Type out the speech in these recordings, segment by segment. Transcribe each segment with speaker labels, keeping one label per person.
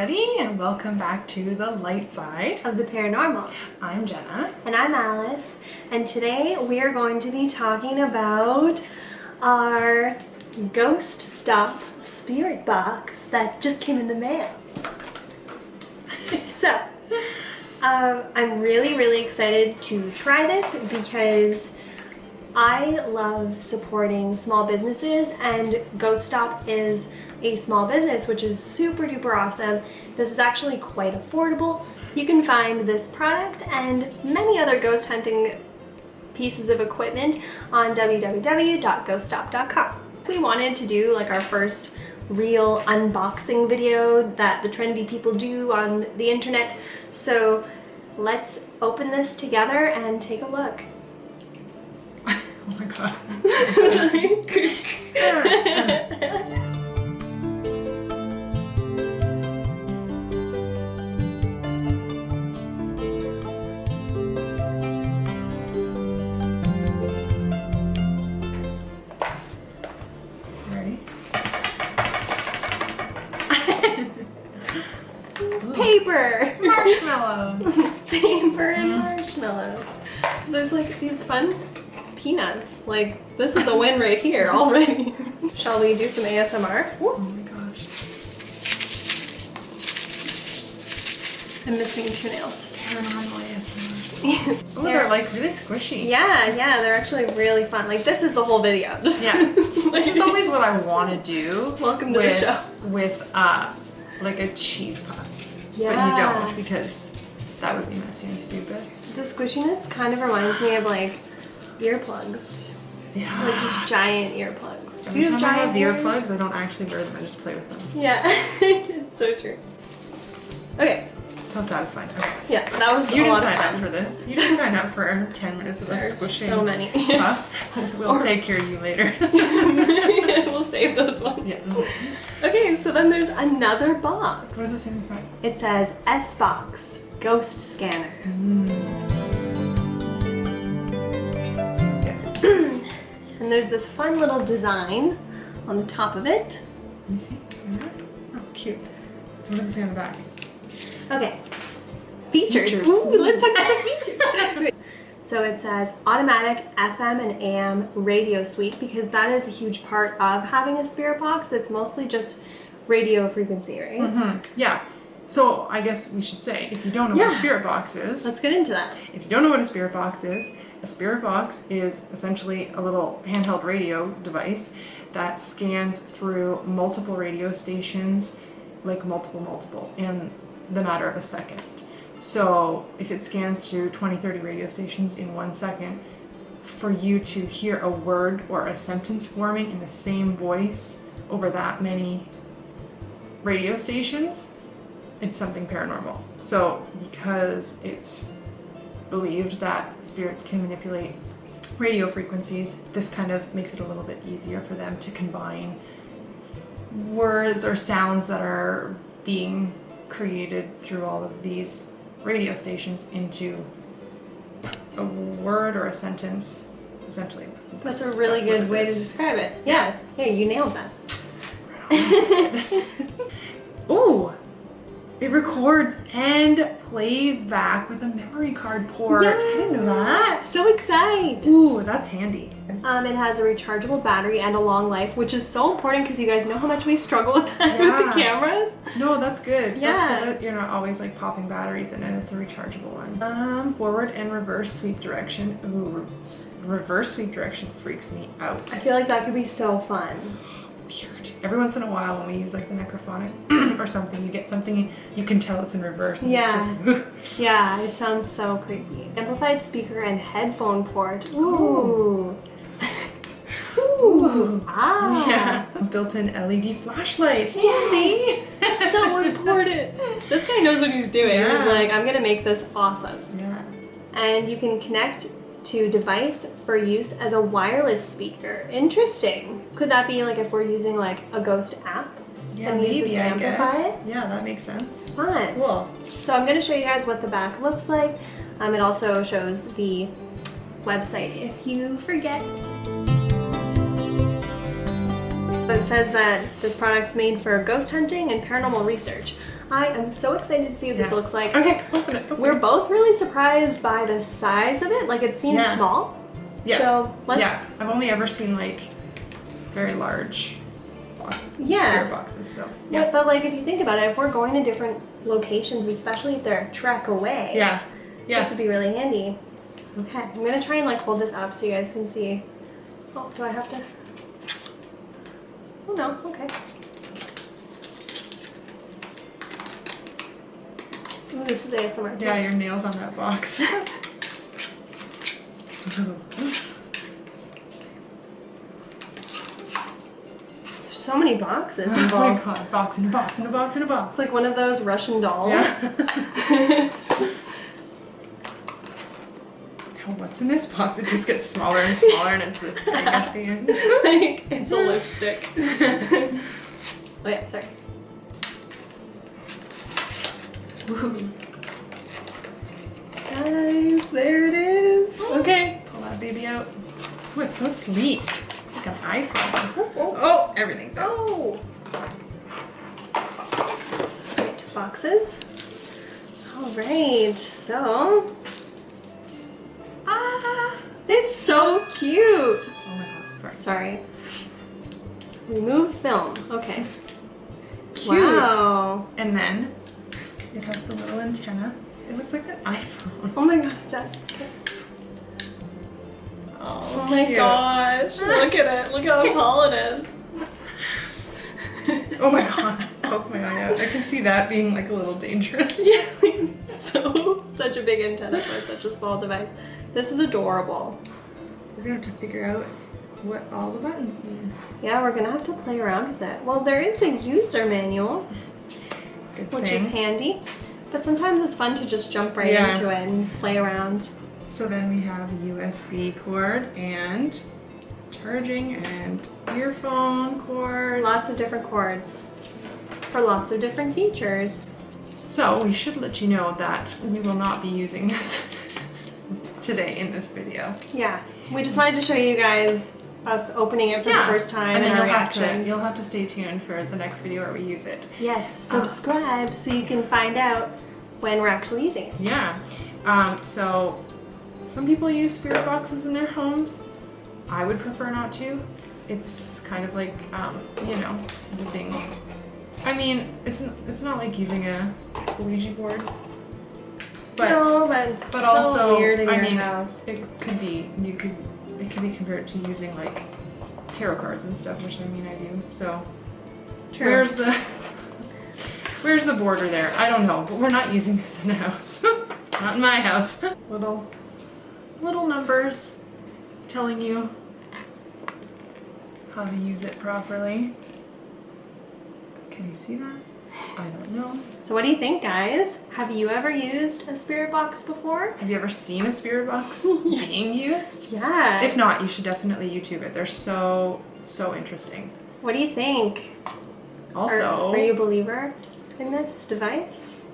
Speaker 1: everybody, and welcome back to the light side
Speaker 2: of the paranormal.
Speaker 1: I'm Jenna.
Speaker 2: And I'm Alice. And today we are going to be talking about our ghost stuff spirit box that just came in the mail. So, I'm really excited to try this because I love supporting small businesses, and Ghost Stop is a small business, which is super duper awesome. This is actually quite affordable. You can find this product and many other ghost hunting pieces of equipment on www.ghoststop.com. We wanted to do like our first real unboxing video that the trendy people do on the internet. So let's open this together and take a look.
Speaker 1: Oh my god. Ready?
Speaker 2: Paper!
Speaker 1: Marshmallows!
Speaker 2: Paper and marshmallows. So there's like these fun peanuts. Like, this is a win right here already. Shall we do some ASMR?
Speaker 1: Oh my gosh.
Speaker 2: I'm missing two nails.
Speaker 1: Paranormal ASMR. Oh, they're like really squishy.
Speaker 2: Yeah, they're actually really fun. Like, this is the whole video. Just
Speaker 1: yeah. This is always what I want to do.
Speaker 2: Welcome to the show.
Speaker 1: With like a cheese puff.
Speaker 2: Yeah.
Speaker 1: But you don't, because that would be messy and stupid.
Speaker 2: The squishiness kind of reminds me of like earplugs.
Speaker 1: Yeah.
Speaker 2: Like these giant earplugs.
Speaker 1: Every time I have earplugs, I don't actually wear them, I just play with them.
Speaker 2: Yeah, it's so true. Okay.
Speaker 1: So satisfying. Okay.
Speaker 2: Yeah, that was
Speaker 1: You
Speaker 2: a
Speaker 1: didn't
Speaker 2: lot of
Speaker 1: sign
Speaker 2: fun.
Speaker 1: up for this. You didn't sign up for 10 minutes of us squishing
Speaker 2: so many.
Speaker 1: puffs. We'll take care of you later.
Speaker 2: We'll save those ones.
Speaker 1: Yeah.
Speaker 2: Okay, so then there's another box.
Speaker 1: What does it say in the front?
Speaker 2: It says S-Box Ghost Scanner. And there's this fun little design on the top of it.
Speaker 1: Let me see. Oh, cute. So what does it say on the back?
Speaker 2: Okay. Features. Ooh, let's talk about the features. So it says automatic FM and AM radio suite, because that is a huge part of having a spirit box. It's mostly just radio frequency, right?
Speaker 1: Mm-hmm. Yeah. So I guess we should say, if you don't know what a spirit box is.
Speaker 2: Let's get into that.
Speaker 1: If you don't know what a spirit box is essentially a little handheld radio device that scans through multiple radio stations, like multiple, in the matter of a second. So if it scans through 20-30 radio stations in 1 second, for you to hear a word or a sentence forming in the same voice over that many radio stations, it's something paranormal. So because it's believed that spirits can manipulate radio frequencies, this kind of makes it a little bit easier for them to combine words or sounds that are being created through all of these radio stations into a word or a sentence, essentially.
Speaker 2: That's a really good way to describe it. Yeah, you nailed that.
Speaker 1: Ooh! It records and plays back with a memory card port.
Speaker 2: Yes.
Speaker 1: I didn't know that.
Speaker 2: So excited.
Speaker 1: Ooh, that's handy.
Speaker 2: It has a rechargeable battery and a long life, which is so important because you guys know how much we struggle with that with the cameras.
Speaker 1: No, that's good.
Speaker 2: Yeah.
Speaker 1: That's good that you're not always like popping batteries in it. It's a rechargeable one. Forward and reverse sweep direction. Ooh, reverse sweep direction freaks me out.
Speaker 2: I feel like that could be so fun.
Speaker 1: Weird. Every once in a while when we use like the necrophonic or something, you get something, you can tell it's in reverse. And
Speaker 2: yeah.
Speaker 1: It's just,
Speaker 2: yeah, it sounds so creepy. Amplified speaker and headphone port. Ooh. Ooh. Ah.
Speaker 1: Yeah. Built-in LED flashlight.
Speaker 2: Yes. So important. This guy knows what he's doing.
Speaker 1: Yeah.
Speaker 2: He's like, I'm gonna make this awesome.
Speaker 1: Yeah.
Speaker 2: And you can connect to device for use as a wireless speaker. Interesting. Could that be like if we're using like a ghost app?
Speaker 1: Yeah,
Speaker 2: and use this to
Speaker 1: maybe, I
Speaker 2: amplify
Speaker 1: guess.
Speaker 2: it?
Speaker 1: Yeah, that makes sense.
Speaker 2: Fun.
Speaker 1: Cool.
Speaker 2: So I'm going to show you guys what the back looks like. It also shows the website if you forget. It says that this product's made for ghost hunting and paranormal research. I am so excited to see what this looks like.
Speaker 1: Okay, open it.
Speaker 2: We're both really surprised by the size of it. Like, it seems small.
Speaker 1: Yeah.
Speaker 2: So let's.
Speaker 1: Yeah, I've only ever seen like very large spirit boxes. So
Speaker 2: yeah. But like, if you think about it, if we're going to different locations, especially if they're a trek away, this would be really handy. Okay, I'm gonna try and like hold this up so you guys can see. Oh, do I have to? Oh no. Okay. Ooh, this is ASMR too.
Speaker 1: Yeah, your nails on that box.
Speaker 2: There's so many boxes involved.
Speaker 1: Oh my god, box in a box in a box in a box.
Speaker 2: It's like one of those Russian dolls.
Speaker 1: Yeah. Now what's in this box? It just gets smaller and smaller and it's this big at the end.
Speaker 2: It's a lipstick. Oh yeah, sorry.
Speaker 1: Ooh.
Speaker 2: Guys, there it is. Okay.
Speaker 1: Pull that baby out. Oh, it's so sleek. It's like an iPhone. Oh, everything's out.
Speaker 2: Oh. Right, boxes. All right, so. It's so cute.
Speaker 1: Oh my god, sorry.
Speaker 2: Sorry. Remove film. Okay.
Speaker 1: Cute.
Speaker 2: Wow.
Speaker 1: And then it has the little antenna. It looks like an iPhone.
Speaker 2: Oh my god, it does. Okay.
Speaker 1: Oh
Speaker 2: my
Speaker 1: cute.
Speaker 2: gosh. Look at it. Look at how tall it is.
Speaker 1: Oh my god. Poke my eye out. I can see that being like a little dangerous.
Speaker 2: Yeah, such a big antenna for such a small device. This is adorable.
Speaker 1: We're gonna have to figure out what all the buttons mean.
Speaker 2: Yeah, we're gonna have to play around with it. Well, there is a user manual, which is handy, but sometimes it's fun to just jump right into it and play around.
Speaker 1: So then we have a USB cord and charging and earphone cord.
Speaker 2: Lots of different cords for lots of different features.
Speaker 1: So we should let you know that we will not be using this today in this video.
Speaker 2: Yeah, we just wanted to show you guys us opening it for the first time and our reactions.
Speaker 1: You'll have to stay tuned for the next video where we use it.
Speaker 2: Yes, subscribe so you can find out when we're actually using it.
Speaker 1: Yeah. So some people use spirit boxes in their homes. I would prefer not to. It's kind of like, you know, using. I mean, it's not like using a Ouija board. But,
Speaker 2: no, but still
Speaker 1: also,
Speaker 2: weird in
Speaker 1: I
Speaker 2: your
Speaker 1: mean,
Speaker 2: house.
Speaker 1: it could be converted to using like tarot cards and stuff, which I mean I do. So
Speaker 2: True.
Speaker 1: where's the border there? I don't know, but we're not using this in the house. Not in my house. Little numbers telling you how to use it properly. Can you see that? I don't know.
Speaker 2: So what do you think, guys? Have you ever used a spirit box before?
Speaker 1: Have you ever seen a spirit box being used?
Speaker 2: Yeah.
Speaker 1: If not, you should definitely YouTube it. They're so interesting.
Speaker 2: What do you think?
Speaker 1: Also,
Speaker 2: are you a believer in this device?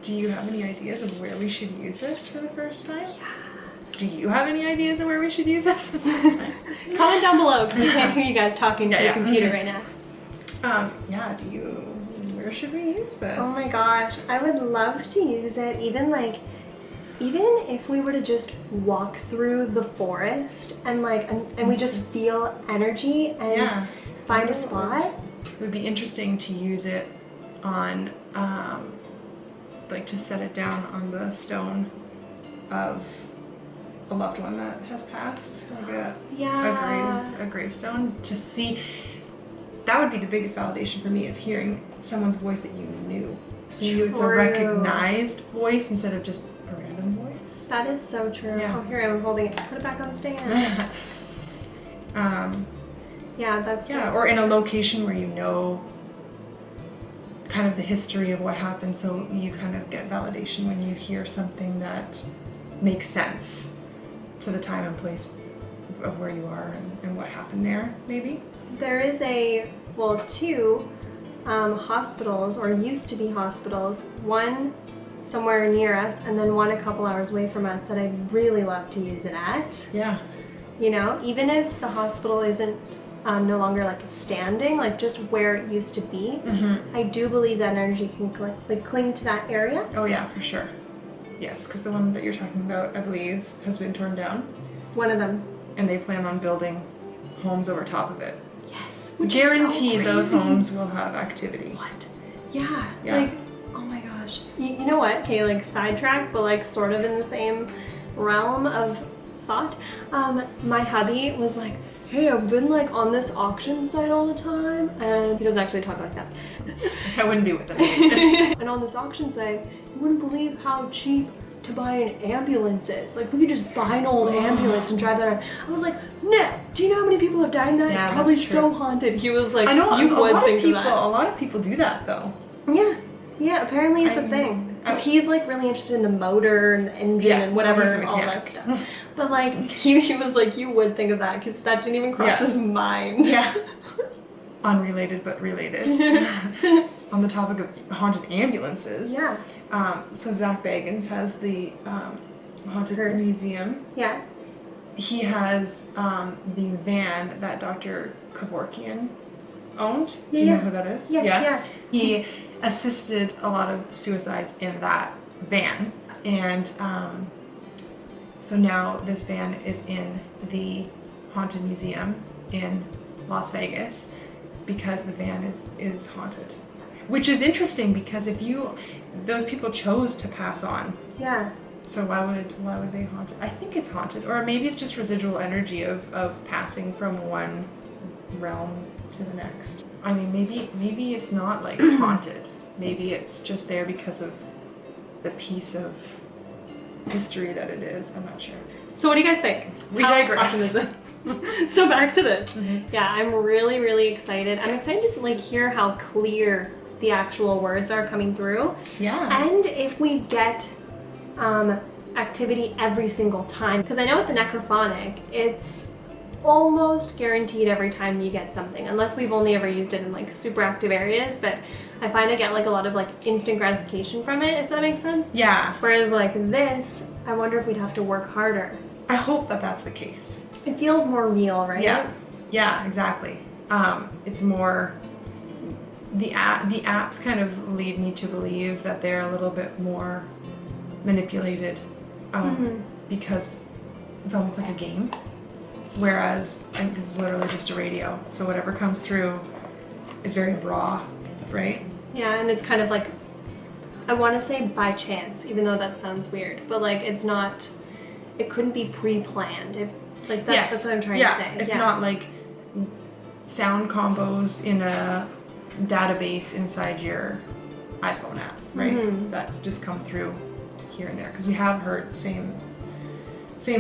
Speaker 1: Do you have any ideas of where we should use this for the first time?
Speaker 2: Yeah.
Speaker 1: Do you have any ideas of where we should use this for the first time?
Speaker 2: Comment down below because we can't hear you guys talking to the computer right now.
Speaker 1: Yeah, where should we use this?
Speaker 2: Oh my gosh, I would love to use it even if we were to just walk through the forest and we just feel energy and find a spot.
Speaker 1: It would be interesting to use it on, like to set it down on the stone of a loved one that has passed, like a gravestone, to see. That would be the biggest validation for me, is hearing someone's voice that you knew. So it's a recognized voice instead of just a random voice.
Speaker 2: That is so true.
Speaker 1: Yeah.
Speaker 2: Oh, here I'm holding it. Put it back on the stand. Yeah, that's
Speaker 1: or in a location where you know kind of the history of what happened, so you kind of get validation when you hear something that makes sense to the time and place of where you are and what happened there, maybe.
Speaker 2: There is two hospitals, or used to be hospitals, one somewhere near us and then one a couple hours away from us, that I'd really love to use it at.
Speaker 1: Yeah.
Speaker 2: You know, even if the hospital isn't no longer like standing, like just where it used to be, I do believe that energy can cling to that area.
Speaker 1: Oh yeah, for sure. Yes, because the one that you're talking about, I believe, has been torn down.
Speaker 2: One of them.
Speaker 1: And they plan on building homes over top of it.
Speaker 2: Yes.
Speaker 1: Guaranteed those homes will have activity.
Speaker 2: What? Yeah.
Speaker 1: Yeah.
Speaker 2: Like, oh my gosh. You know what? Okay, like sidetrack, but like sort of in the same realm of thought. My hubby was like, hey, I've been like on this auction site all the time, and he doesn't actually talk like that.
Speaker 1: I wouldn't be with them.
Speaker 2: And on this auction site, you wouldn't believe how cheap to buy an ambulance is. Like, we could just buy an old ambulance and drive that around. I was like, no, do you know how many people have died in that?
Speaker 1: Yeah,
Speaker 2: it's probably
Speaker 1: that's true.
Speaker 2: so haunted. He was like,
Speaker 1: I know,
Speaker 2: you would think of that.
Speaker 1: A lot of people do that though.
Speaker 2: Yeah, yeah, apparently it's a thing. Because he's like really interested in the motor and the engine and whatever,
Speaker 1: he's a
Speaker 2: all that
Speaker 1: mechanic.
Speaker 2: stuff. But like, he was like, you would think of that, because that didn't even cross his mind.
Speaker 1: Yeah. Unrelated but related. On the topic of haunted ambulances.
Speaker 2: Yeah.
Speaker 1: So Zach Bagans has the haunted museum.
Speaker 2: Yeah.
Speaker 1: He has the van that Dr. Kevorkian owned. Do you know who that is?
Speaker 2: Yes, yeah.
Speaker 1: He assisted a lot of suicides in that van. And so now this van is in the haunted museum in Las Vegas because the van is haunted. Which is interesting because those people chose to pass on.
Speaker 2: Yeah.
Speaker 1: So why would they haunt it? I think it's haunted, or maybe it's just residual energy of passing from one realm to the next. I mean, maybe it's not like haunted. Maybe it's just there because of the piece of history that it is. I'm not sure.
Speaker 2: So what do you guys think?
Speaker 1: We digress.
Speaker 2: Awesome is it? So back to this. Yeah, I'm really, really excited. I'm excited to like hear how clear the actual words are coming through.
Speaker 1: Yeah.
Speaker 2: And if we get activity every single time, because I know with the necrophonic, it's almost guaranteed every time you get something, unless we've only ever used it in like super active areas, but I find I get like a lot of like instant gratification from it, if that makes sense.
Speaker 1: Yeah.
Speaker 2: Whereas like this, I wonder if we'd have to work harder.
Speaker 1: I hope that that's the case.
Speaker 2: It feels more real, right?
Speaker 1: Yeah. Yeah, exactly. It's more, the apps kind of lead me to believe that they're a little bit more manipulated because it's almost like a game. Whereas I think this is literally just a radio, so whatever comes through is very raw, right?
Speaker 2: Yeah, and it's kind of like, I want to say by chance, even though that sounds weird, but like it's not, it couldn't be pre-planned. If like that's what I'm trying to say.
Speaker 1: It's not like sound combos in a database inside your iPhone app, right? That just come through here and there, because we have heard same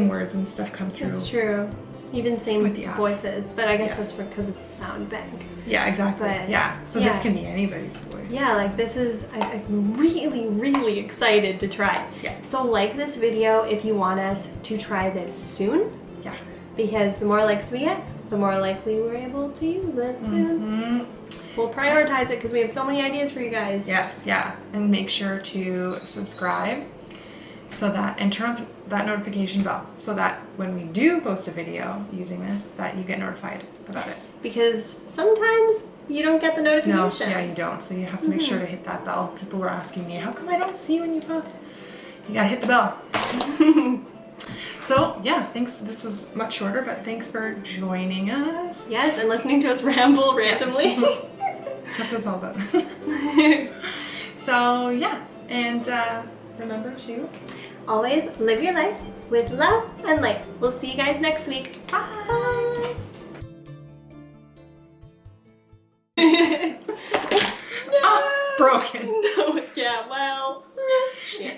Speaker 1: words and stuff come through.
Speaker 2: That's true. Even same
Speaker 1: with the apps.
Speaker 2: Voices, but I guess that's because it's sound bank.
Speaker 1: Yeah, exactly.
Speaker 2: But,
Speaker 1: yeah, so this can be anybody's voice.
Speaker 2: Yeah, like this is, I'm really, really excited to try.
Speaker 1: Yeah.
Speaker 2: So like this video if you want us to try this soon.
Speaker 1: Yeah.
Speaker 2: Because the more likes we get, the more likely we're able to use it soon. We'll prioritize it because we have so many ideas for you guys.
Speaker 1: Yes, yeah. And make sure to subscribe so that, and turn on that notification bell so that when we do post a video using this, that you get notified about it.
Speaker 2: Because sometimes you don't get the notification.
Speaker 1: No, yeah, you don't. So you have to make sure to hit that bell. People were asking me, how come I don't see when you post? You gotta hit the bell. So yeah, thanks. This was much shorter, but thanks for joining us.
Speaker 2: Yes, and listening to us ramble randomly.
Speaker 1: That's what it's all about. So yeah, and remember to
Speaker 2: always live your life with love and light. We'll see you guys next week.
Speaker 1: bye.
Speaker 2: No.
Speaker 1: Broken.
Speaker 2: No, yeah, well.